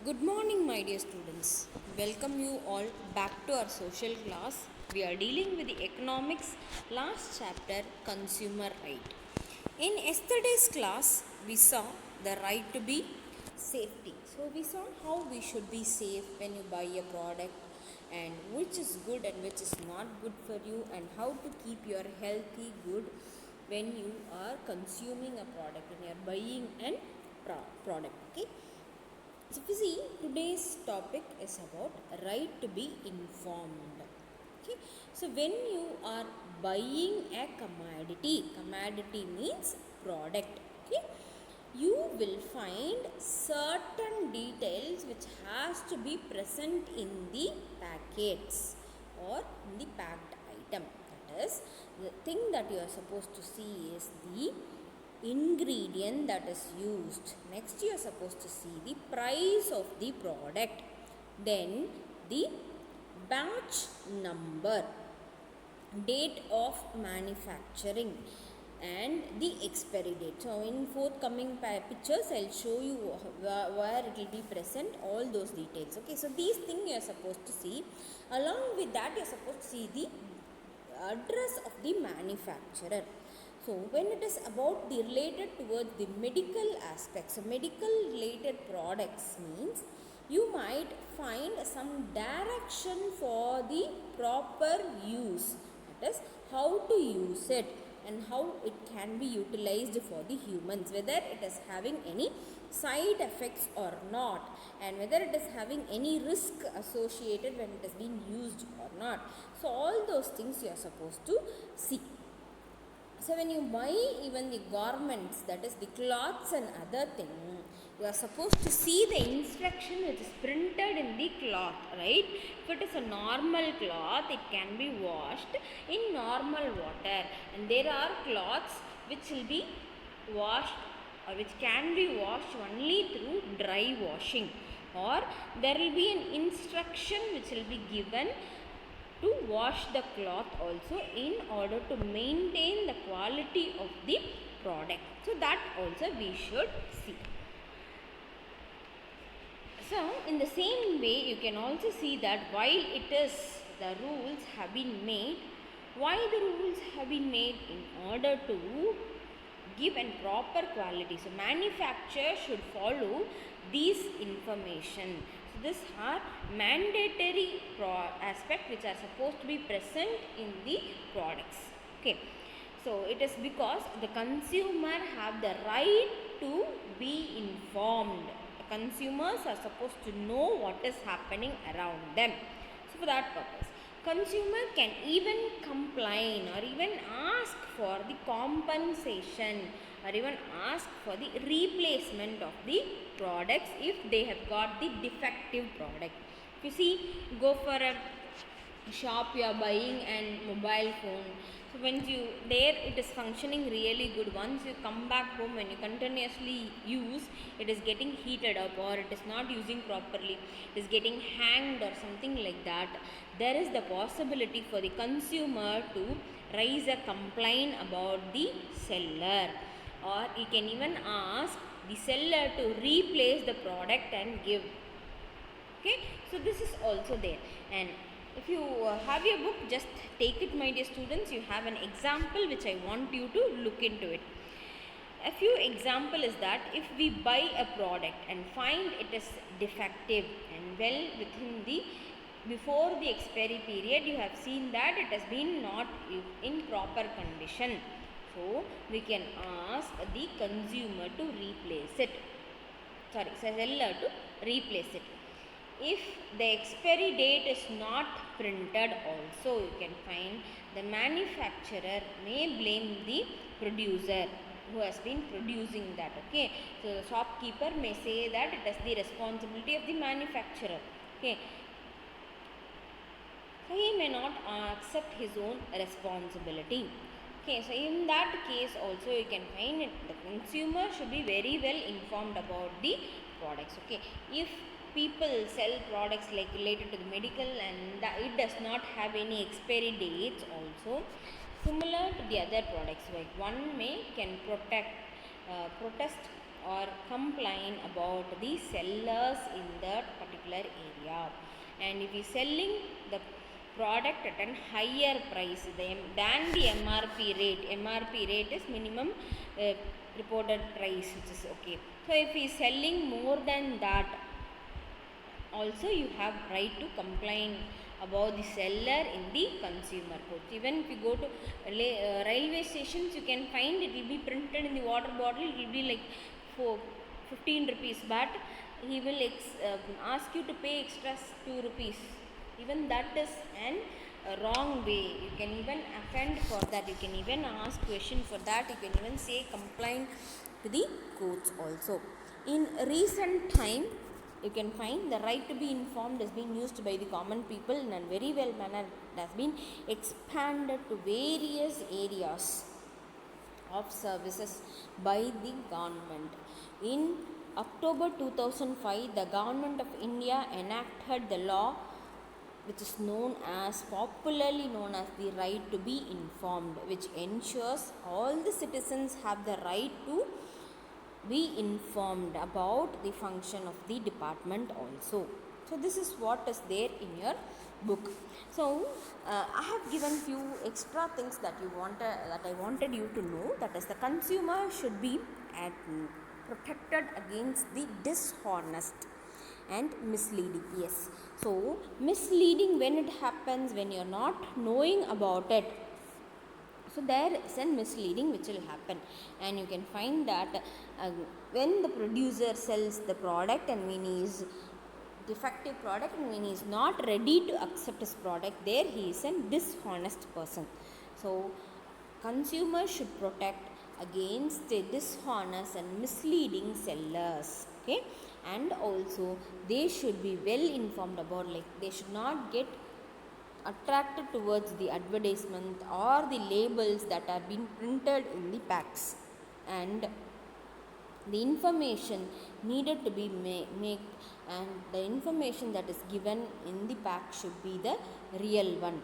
Good morning, my dear students. Welcome you all back to our social class. We are dealing with the economics last chapter, consumer right. In yesterday's class, we saw the right to be safety. So we saw how we should be safe when you buy a product and which is good and which is not good for you, and how to keep your healthy good when you are consuming a product, when you are buying an product. Okay. So, if you see, today's topic is about right to be informed. Okay. So, when you are buying a commodity means product. Okay. You will find certain details which has to be present in the packets or in the packed item. That is, the thing that you are supposed to see is the ingredient that is used. Next, you are supposed to see the price of the product, then the batch number, date of manufacturing, and the expiry date. So in forthcoming pictures I'll show you where it will be present, all those details. Okay, so these things you are supposed to see. Along with that, you are supposed to see the address of the manufacturer. So when it is about the related towards the medical aspects, so medical related products means you might find some direction for the proper use. That is, how to use it and how it can be utilized for the humans, whether it is having any side effects or not, and whether it is having any risk associated when it is being used or not. So all those things you are supposed to see. So when you buy even the garments, that is the cloths and other thing, you are supposed to see the instruction which is printed in the cloth, right? If it is a normal cloth, it can be washed in normal water, and there are cloths which will be washed or which can be washed only through dry washing, or there will be an instruction which will be given to wash the cloth also in order to maintain the quality of the product. So that also we should see. So in the same way, you can also see that while it is the rules have been made, why the rules have been made? In order to give a proper quality. So manufacturer should follow these information. So these are mandatory aspect which are supposed to be present in the products. Okay. So it is because the consumer have the right to be informed. The consumers are supposed to know what is happening around them. So for that purpose, consumer can even complain or even ask for the compensation or even ask for the replacement of the products if they have got the defective product. If you see, go for a shop, you are buying an mobile phone. So when you there, it is functioning really good. Once you come back home, when you continuously use, it is getting heated up or it is not using properly, it is getting hanged or something like that. There is the possibility for the consumer to raise a complaint about the seller, or he can even ask the seller to replace the product and give. Okay, so this is also there. And if you have your book, just take it, my dear students. You have an example which I want you to look into it. A few example is that if we buy a product and find it is defective and well within the before the expiry period, you have seen that it has been not in proper condition. So we can ask the consumer to replace it. Seller to replace it. If the expiry date is not printed also, you can find the manufacturer may blame the producer who has been producing that. Okay, so the shopkeeper may say that it is the responsibility of the manufacturer. Okay, so he may not accept his own responsibility. Okay, so in that case also you can find it, the consumer should be very well informed about the products. Okay, if people sell products like related to the medical and it does not have any expiry dates also, similar to the other products, like one may can protest or complain about the sellers in that particular area. And if he is selling the product at a higher price than the MRP rate is minimum reported price, which is okay. So if he is selling more than that, also you have right to complain about the seller in the consumer court. Even if you go to railway stations, you can find it will be printed in the water bottle, it will be like for 15 rupees, but he will ask you to pay extra 2 rupees. Even that is an wrong way. You can even offend for that, you can even ask question for that, you can even say complaint to the courts also. In recent time, you can find the right to be informed has been used by the common people in a very well manner. It has been expanded to various areas of services by the government. In October 2005, the government of India enacted the law which is popularly known as the right to be informed, which ensures all the citizens have the right to be informed about the function of the department also. So this is what is there in your book. So I have given few extra things that I wanted you to know, that is the consumer should be protected against the dishonest and misleading. Yes, so misleading, when it happens when you are not knowing about it, so there is a misleading which will happen. And you can find that when the producer sells the product and when he is defective product and when he is not ready to accept his product, there he is a dishonest person. So consumers should protect against the dishonest and misleading sellers, okay. And also they should be well informed about, like they should not get attracted towards the advertisement or the labels that are being printed in the packs, and the information needed to be made, and the information that is given in the pack should be the real one.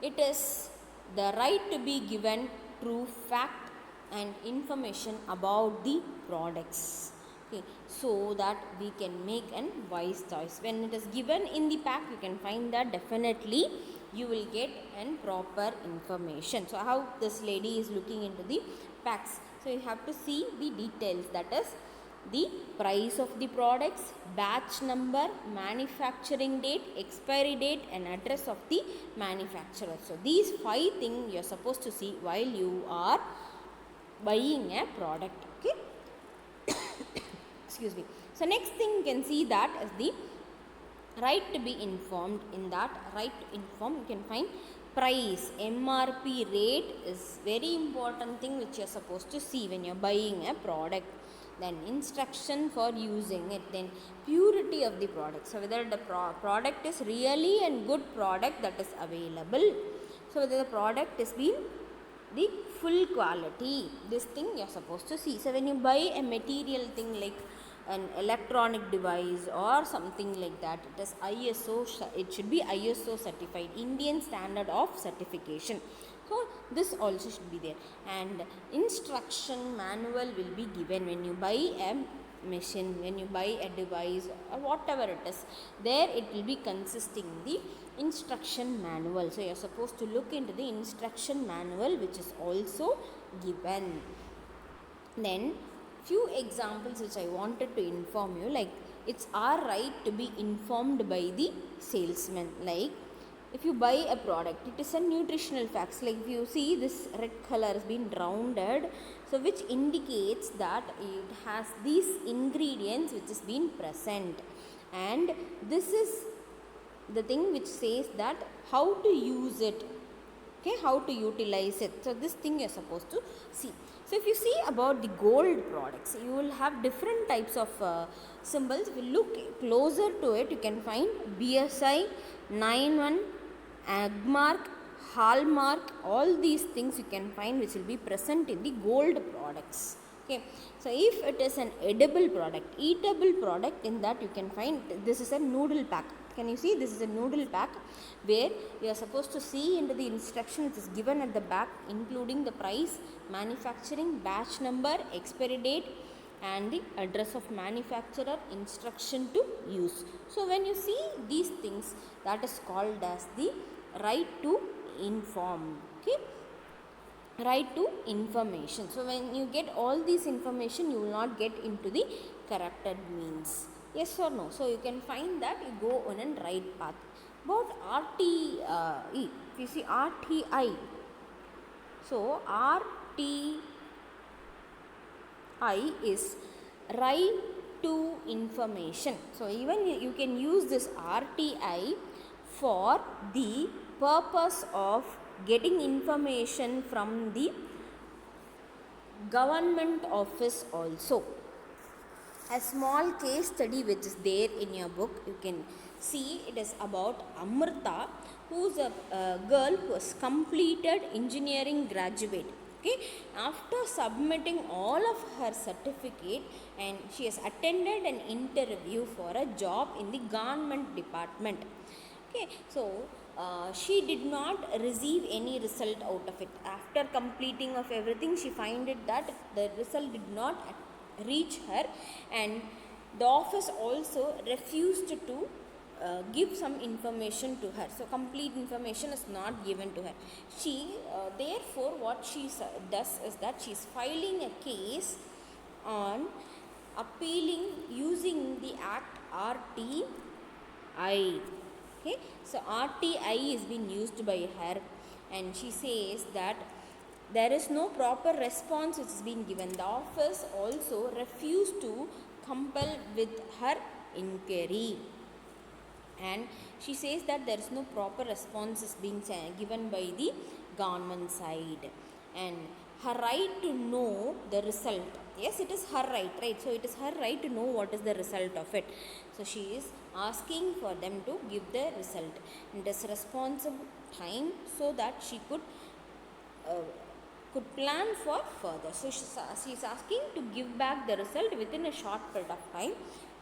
It is the right to be given true fact and information about the products, okay, so that we can make a wise choice. When it is given in the pack, you can find that definitely you will get a proper information. So how this lady is looking into the packs, so you have to see the details, that is the price of the products, batch number, manufacturing date, expiry date, and address of the manufacturer. So these 5 things you are supposed to see while you are buying a product, okay. Excuse me. So next thing you can see that is the right to be informed. In that right to inform, you can find price, MRP rate is very important thing which you are supposed to see when you are buying a product. Then instruction for using it, then purity of the product, so whether the product is really a good product that is available, so whether the product is being the full quality, this thing you are supposed to see. So when you buy a material thing like an electronic device or something like that, it is ISO, it should be ISO certified, Indian standard of certification. So this also should be there, and instruction manual will be given when you buy a machine, when you buy a device or whatever it is, there it will be consisting the instruction manual. So you are supposed to look into the instruction manual which is also given. Then few examples which I wanted to inform you, like it's our right to be informed by the salesman. Like if you buy a product, it is a nutritional facts, like if you see this red color has been rounded, so which indicates that it has these ingredients which is been present, and this is the thing which says that how to use it, okay, how to utilize it. So this thing you are supposed to see. So if you see about the gold products, you will have different types of symbols. If you look closer to it, you can find BSI, 91, Agmark, Hallmark, all these things you can find which will be present in the gold products, okay. So if it is an edible product, eatable product, in that you can find this is a noodle pack. Can you see? This is a noodle pack where you are supposed to see into the instruction which is given at the back, including the price, manufacturing, batch number, expiry date, and the address of manufacturer, instruction to use. So when you see these things, that is called as the right to inform. Okay, right to information. So when you get all these information, you will not get into the corrupted means. Yes or no? So you can find that you go on a right path. About RTE, if you see RTI, so RTI is right to information. So even you can use this RTI for the purpose of getting information from the government office also. A small case study which is there in your book, you can see it is about Amrita, who is a girl who has completed engineering graduate. Okay, after submitting all of her certificate, and she has attended an interview for a job in the government department. Okay, so she did not receive any result out of it. After completing of everything, she find it that the result did not reach her, and the office also refused to give some information to her. So complete information is not given to her. She therefore what she does is that she is filing a case on appealing using the act RTI. Okay, so RTI is being used by her, and she says that there is no proper response which is being given. The office also refused to compel with her inquiry, and she says that there is no proper response is being given by the government side, and her right to know the result. Yes, it is her right? So it is her right to know what is the result of it. So she is asking for them to give the result in this responsive time, so that she could plan for further. So she is asking to give back the result within a short period of time,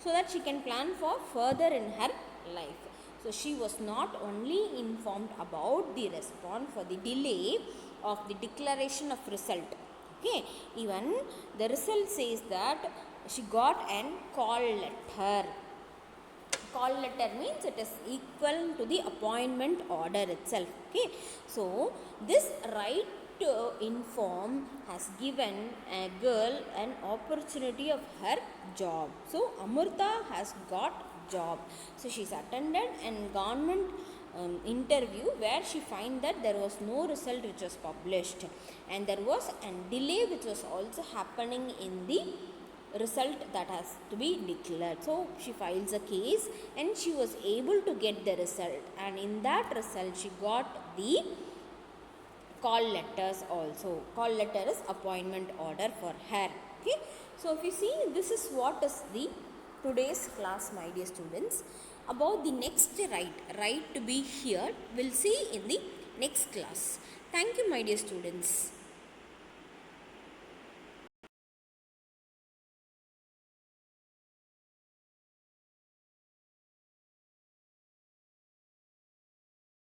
so that she can plan for further in her life. So she was not only informed about the response for the delay of the declaration of result. Okay, even the result says that she got an call letter. Call letter means it is equal to the appointment order itself. Okay, so this right to inform has given a girl an opportunity of her job. So Amrita has got job. So she's attended an government interview where she find that there was no result which was published, and there was a delay which was also happening in the result that has to be declared. So she files a case, and she was able to get the result, and in that result she got the call letters also. Call letter is appointment order for her. Okay, so if you see, this is what is the today's class, my dear students. About the next right to be heard, we'll see in the next class. Thank you, my dear students.